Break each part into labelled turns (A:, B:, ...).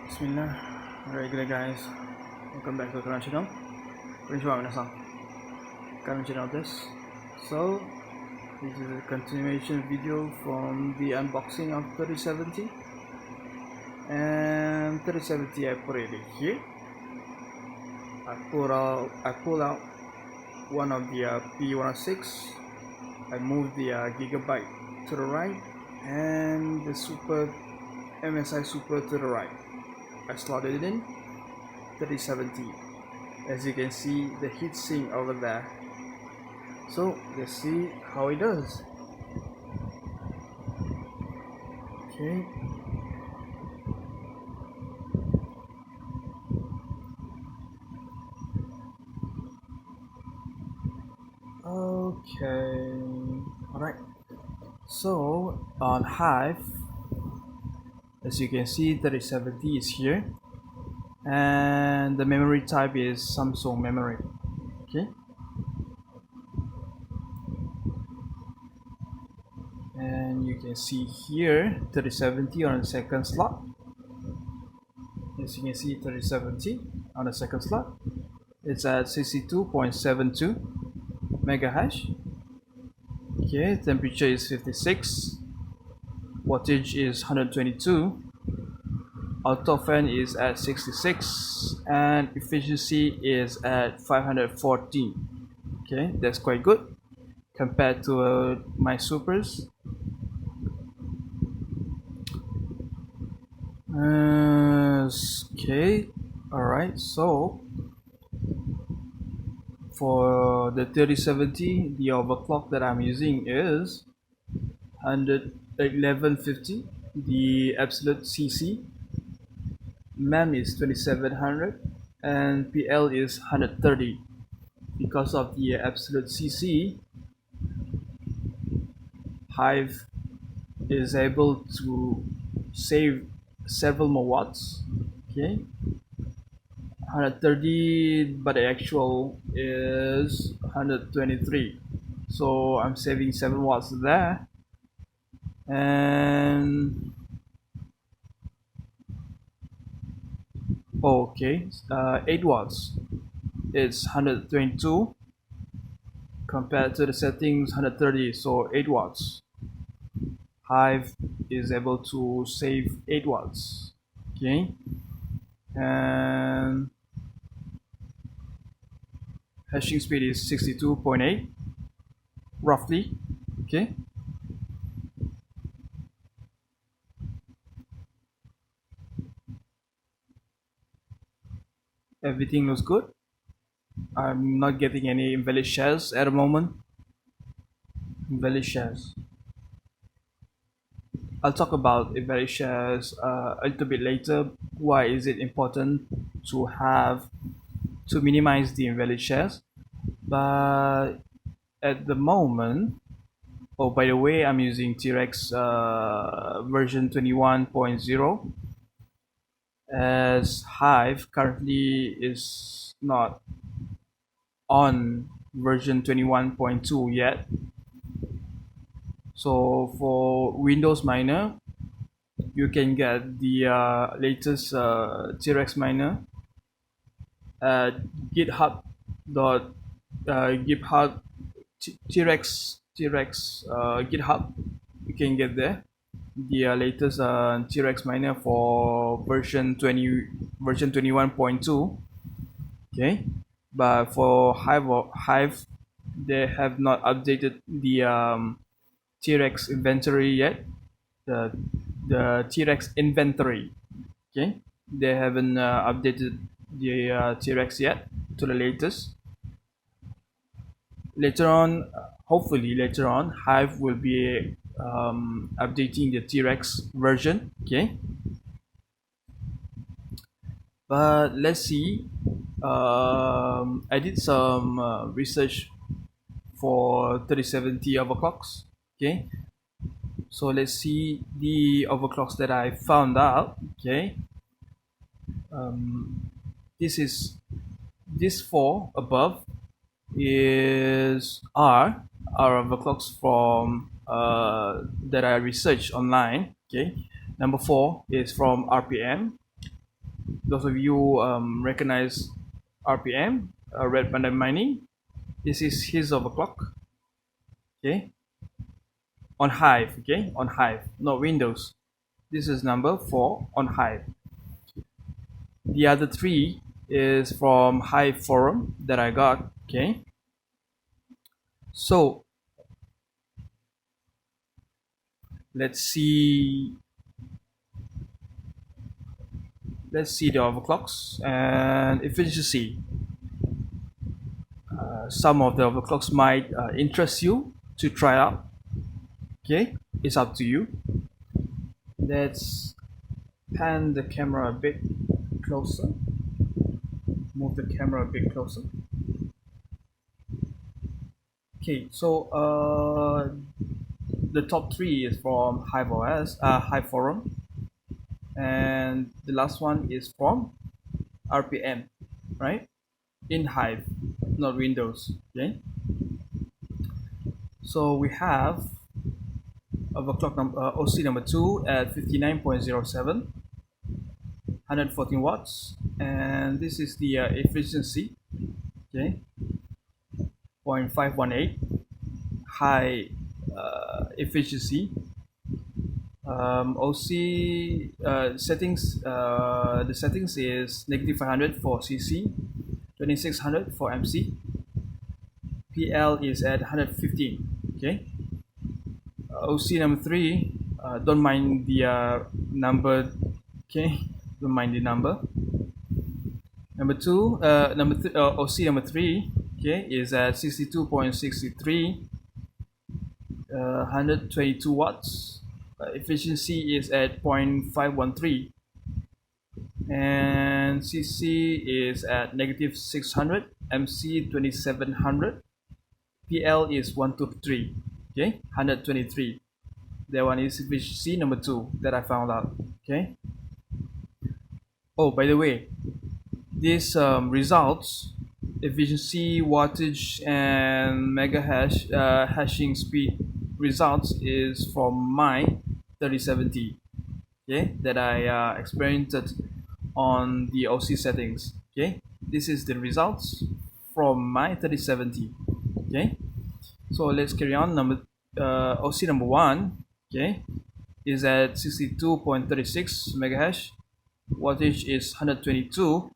A: Bismillah. Alright, good guys. Welcome back to the channel. Konnichiwa minasan. Channel this. So, this is a continuation video from the unboxing of 3070. And 3070, I put it here. I pull out one of the P106. I move the gigabyte to the right and the Super MSI Super to the right. I slotted it in 3070. As you can see, the heatsink over there. So let's see how it does. Okay. Okay. Alright. So on Hive, as you can see, 3070 is here, and the memory type is Samsung memory. Okay, and you can see here 3070 on the second slot. As you can see, 3070 on the second slot, it's at 62.72 megahash. Okay, temperature is 56, wattage is 122, auto fan is at 66, and efficiency is at 514. Okay, that's quite good compared to my supers. Okay, alright, so for the 3070, the overclock that I'm using is 1150, the absolute CC, MEM is 2700, and PL is 130. Because of the absolute CC, Hive is able to save several more watts. Okay, 130, but the actual is 123, so I'm saving 7 watts there. And okay, 8 watts, it's 122 compared to the settings 130, so 8 watts. Hive is able to save 8 watts. Okay, and hashing speed is 62.8 roughly. Okay, everything looks good. I'm not getting any invalid shares at the moment. Invalid shares, I'll talk about invalid shares a little bit later. Why is it important to minimize the invalid shares? But at the moment, oh, by the way, I'm using T-Rex version 21.0, as Hive currently is not on version 21.2 yet. So for Windows miner, you can get the latest T-Rex miner at github T-Rex GitHub. You can get there the latest T-Rex miner for version 21.2. Okay, but for Hive, they have not updated the T-Rex inventory yet. The T-Rex inventory. Okay, they haven't updated the T-Rex yet to the latest. Later on, hopefully later on, Hive will be updating the T-Rex version. Okay, but let's see. I did some research for 3070 overclocks. Okay, so let's see the overclocks that I found out. Okay, this 4 above is our overclocks from that I researched online. Okay, number 4 is from RPM, those of you recognize RPM, red panda mining, this is his overclock. Okay, on Hive. Okay, on Hive, not Windows. This is number 4 on Hive. The other 3 is from Hive forum that I got. Okay, so let's see the overclocks and efficiency. Some of the overclocks might interest you to try out. Okay, it's up to you. Let's pan the camera a bit closer. Move the camera a bit closer. Okay, so the top 3 is from hiveos, Hive forum, and the last one is from RPM, right? In Hive, not Windows. Okay, so we have overclock number OC number 2 at 59.07, 114 watts, and this is the efficiency. Okay, 0.518, high efficiency. OC settings, the settings is -500 for CC, 2600 for MC. PL is at 115. Okay, OC number 3, don't mind the number. Okay, don't mind the number. Number 2, OC number 3, okay, is at 62.63, 122 watts. Efficiency is at 0.513, and CC is at -600, MC 2700, PL is 123. Okay, 123. That one is efficiency number 2 that I found out. Okay. Oh, by the way, these results, efficiency, wattage, and mega hash hashing speed results is from my 3070. Okay, that I experimented on the OC settings. Okay, this is the results from my 3070. Okay, so let's carry on. OC number 1, okay, is at 62.36 megahash. Wattage is 122.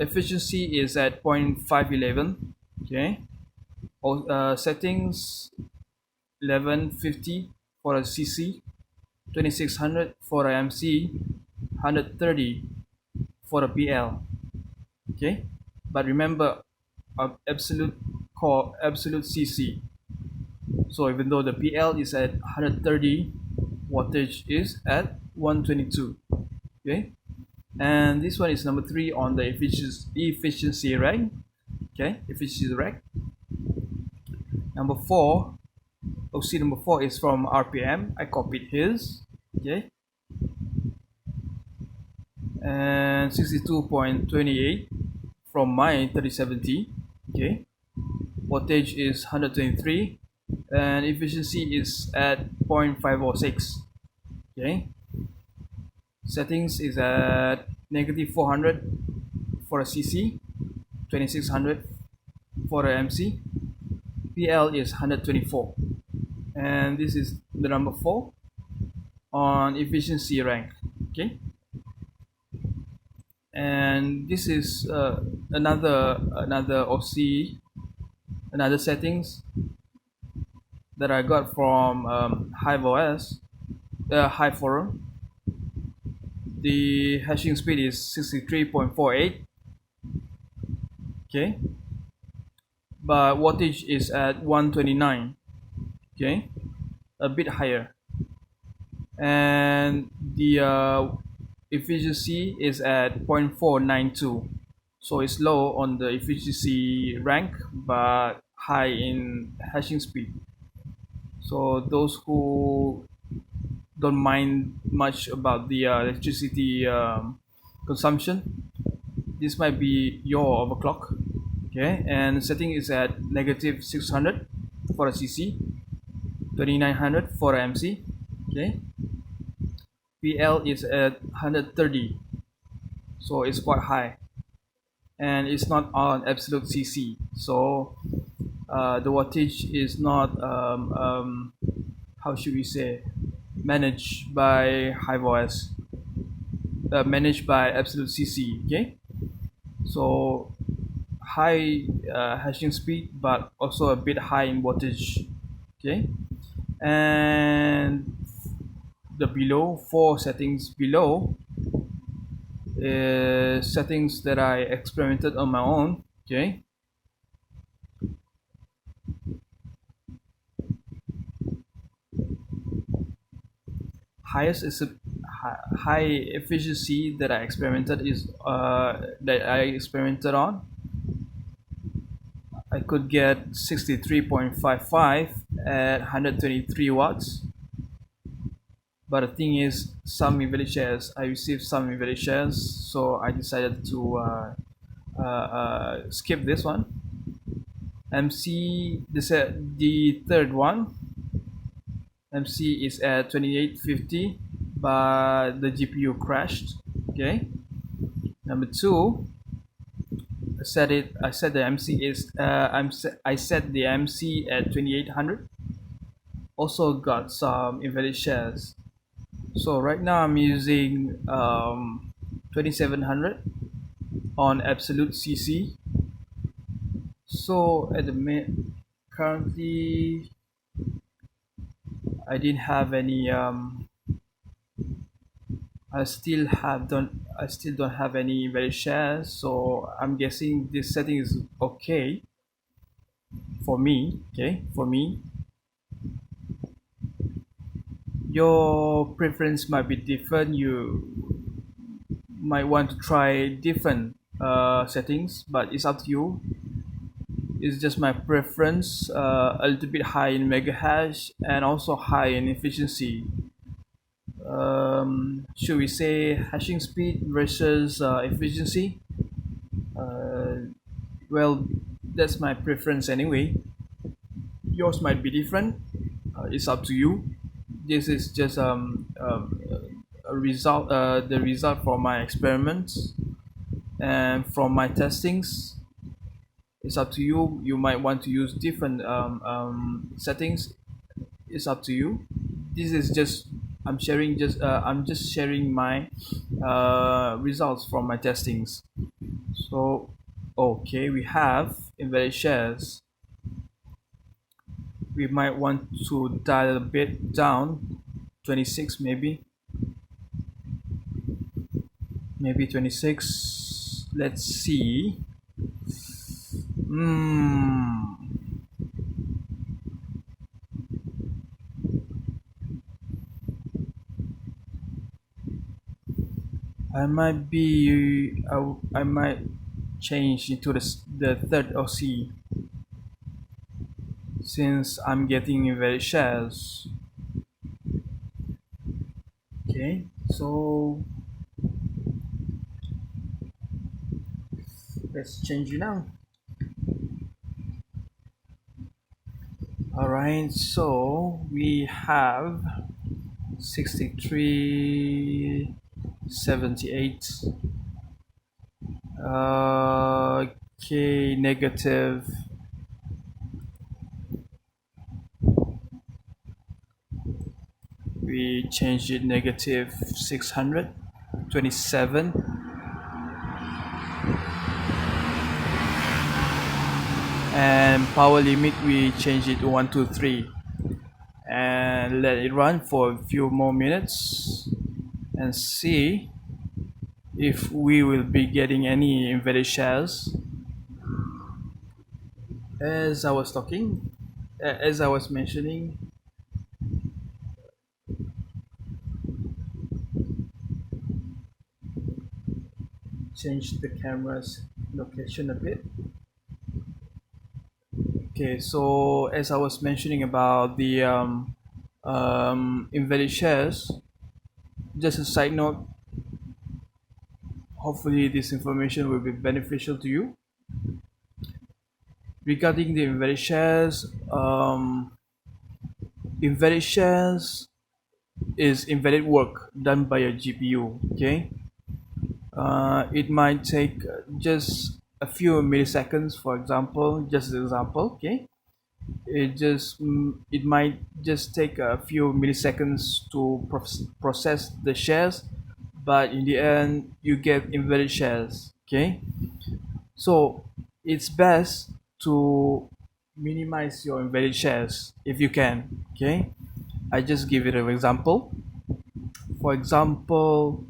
A: Efficiency is at 0.511. Okay. Settings 1150 for a CC, 2600 for a MC, 130 for a PL. Okay, but remember absolute CC. So even though the PL is at 130, wattage is at 122. Okay, and this one is number 3 on the efficiency rank. Okay, efficiency rank. Number 4, OC number 4 is from RPM. I copied his. Okay, and 62.28 from my 3070. Okay, wattage is 123, and efficiency is at 0.506. Okay, settings is at -400 for a CC, 2600 for a MC. PL is 124, and this is the number 4 on efficiency rank. Okay, and this is another OC, another settings that I got from hiveos, Hive forum. The hashing speed is 63.48. Okay, but wattage is at 129. Okay, a bit higher, and the efficiency is at 0.492. So it's low on the efficiency rank but high in hashing speed. So those who don't mind much about the electricity consumption, this might be your overclock. Okay, and setting is at -600 for a CC, 2900 for a MC. Okay, PL is at 130, so it's quite high, and it's not on absolute CC, so the wattage is not how should we say, managed by hiveos, managed by absolute CC. Okay, so high hashing speed, but also a bit high in wattage. Okay, and the below 4 settings below is settings that I experimented on my own. Okay, highest is a high efficiency that I experimented on. I could get 63.55 at 123 watts. But the thing is, some invalid shares. I received some invalid shares, so I decided to skip this one. MC, the third one. MC is at 2850, but the GPU crashed. Okay. Number 2, I set the MC is I set the MC at 2800. Also got some invalid shares. So right now I'm using 2700 on absolute CC. So at the currently I didn't have any I still don't have any invalid shares, so I'm guessing this setting is okay for me. Okay, for me. Your preference might be different. You might want to try different settings, but it's up to you. It's just my preference, a little bit high in mega hash and also high in efficiency. Should we say hashing speed versus efficiency? Well, that's my preference anyway. Yours might be different. It's up to you. This is just a result, the result from my experiments and from my testings. It's up to you. You might want to use different settings. It's up to you. This is just I'm just sharing my results from my testings. So okay, we have invalid shares. We might want to dial a bit down, 26 maybe 26. Let's see. I might change into the third OC since I'm getting invalid shares. Okay, so let's change it now. Alright, so we have 6378. Okay, negative. We changed it negative 627. And power limit we change it to 123 and let it run for a few more minutes and see if we will be getting any invalid shares. As I was mentioning, change the camera's location a bit. Okay, so as I was mentioning about the invalid shares, just a side note, hopefully this information will be beneficial to you. Regarding the invalid shares is invalid work done by your GPU. Okay, it might take just a few milliseconds, for example, just an example. Okay, it might just take a few milliseconds to process the shares, but in the end you get invalid shares. Okay, so it's best to minimize your invalid shares if you can. Okay, I just give it an example. For example,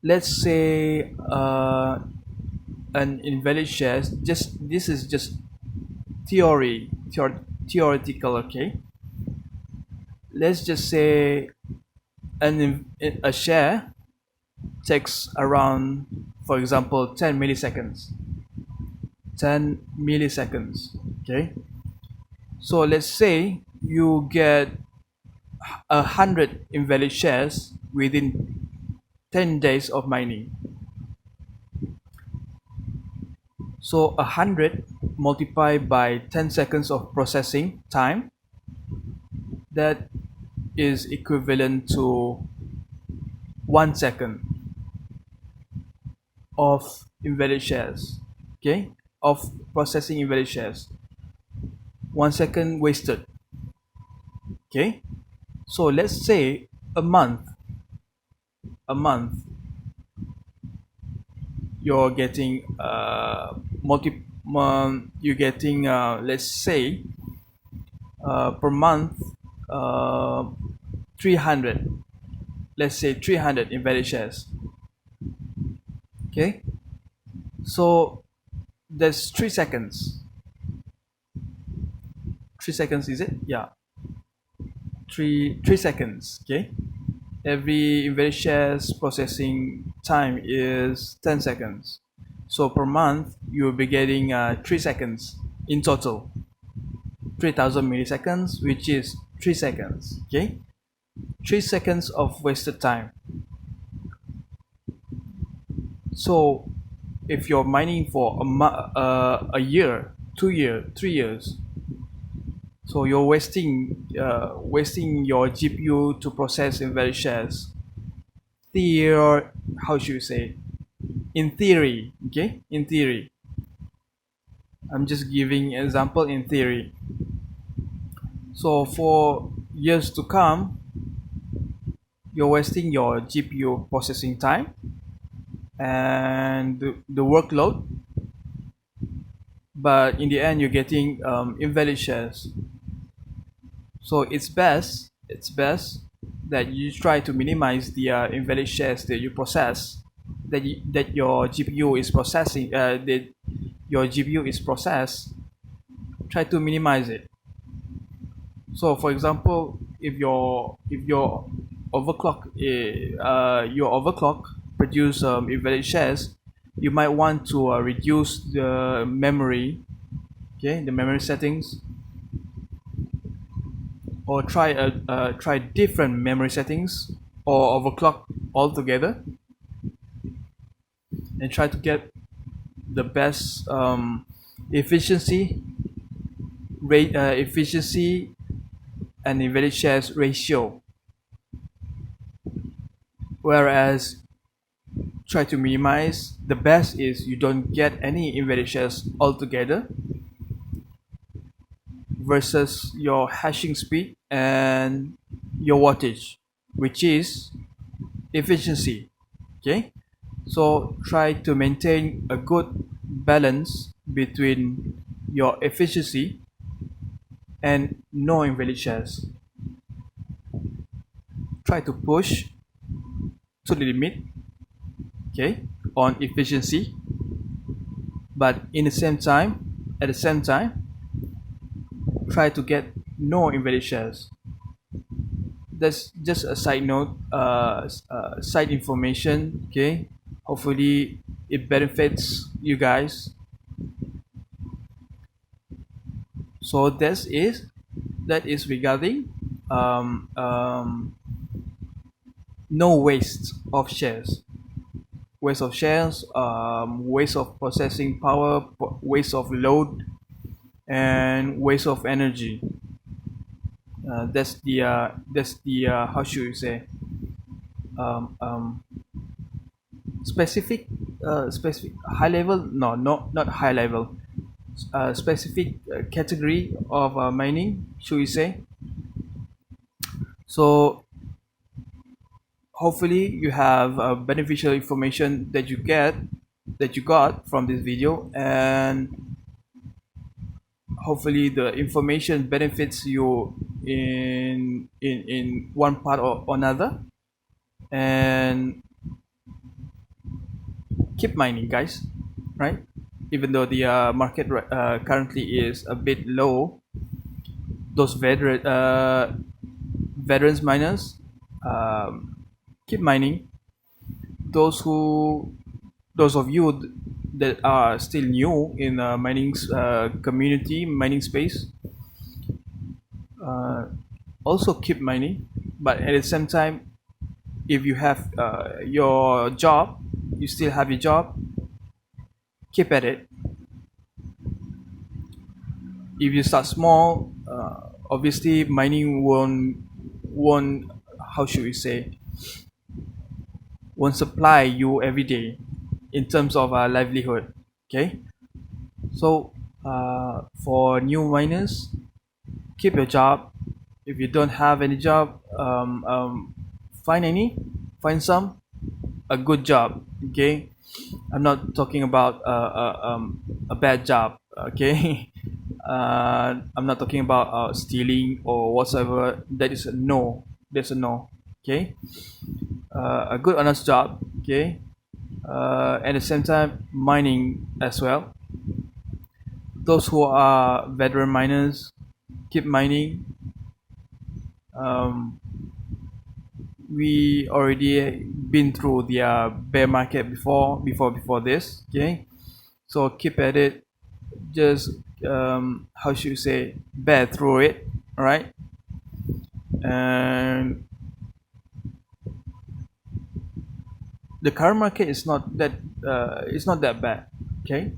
A: let's say an invalid shares, just this is just theoretical. Okay, let's just say a share takes around, for example, 10 milliseconds. Okay, so let's say you get 100 invalid shares within 10 days of mining. So 100 multiplied by 10 seconds of processing time, that is equivalent to 1 second of invalid shares. Okay, of processing invalid shares, 1 second wasted. Okay, so let's say a month you're getting you're getting let's say per month uh, 300, let's say 300 invalid shares. Okay, so there's 3 seconds. 3 seconds, is it? Yeah, 3 seconds. Okay, every invalid shares processing time is 10 seconds, so per month you'll be getting 3 seconds in total, 3000 milliseconds, which is 3 seconds. Okay, 3 seconds of wasted time. So if you're mining for a year, 2 year, 3 years, so you're wasting your GPU to process invalid shares. How should you say? In theory, okay? In theory, I'm just giving an example. In theory, so for years to come, you're wasting your GPU processing time and the workload, but in the end you're getting invalid shares. So it's best that you try to minimize the invalid shares that you process, that your GPU is processing, that your GPU is processed. Try to minimize it. So for example, if your overclock your overclock produce invalid shares, you might want to reduce the memory, okay, the memory settings, or try different memory settings or overclock altogether, and try to get the best efficiency and invalid shares ratio. Whereas try to minimize, the best is you don't get any invalid shares altogether, versus your hashing speed and your wattage, which is efficiency. Okay, so try to maintain a good balance between your efficiency and no invalid shares. Try to push to the limit, okay, on efficiency, but in the same time, at the same time, try to get no invalid shares. That's just a side note, side information. Okay, hopefully it benefits you guys. So that is regarding no waste of shares. Waste of shares, waste of processing power, waste of load, and waste of energy. That's the how should you say, um, um, specific high level, no, not high level, specific category of mining, should we say. So hopefully you have beneficial information that you got from this video, and hopefully the information benefits you in one part or another. And keep mining, guys, right? Even though the market currently is a bit low, those veterans miners, keep mining. Those of you that are still new in mining community, mining space, also keep mining. But at the same time, if you have your job, you still have your job, keep at it. If you start small, obviously mining won't how should we say, won't supply you every day in terms of livelihood. Okay, so for new miners, keep your job. If you don't have any job, find some a good job. Okay, I'm not talking about a bad job. Okay, I'm not talking about stealing or whatsoever. That is a no. That's a no. Okay, a good honest job. Okay, at the same time mining as well. Those who are veteran miners, keep mining. Um, we already been through the bear market before this. Okay, so keep at it. Just how should you say, bear through it. All right, and the current market is not that bad. Okay,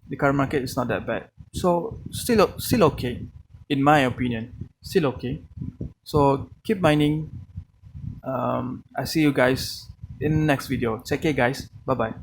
A: the current market is not that bad, so still okay, in my opinion, still okay. So keep mining. I see you guys in the next video. Take care, guys. Bye bye.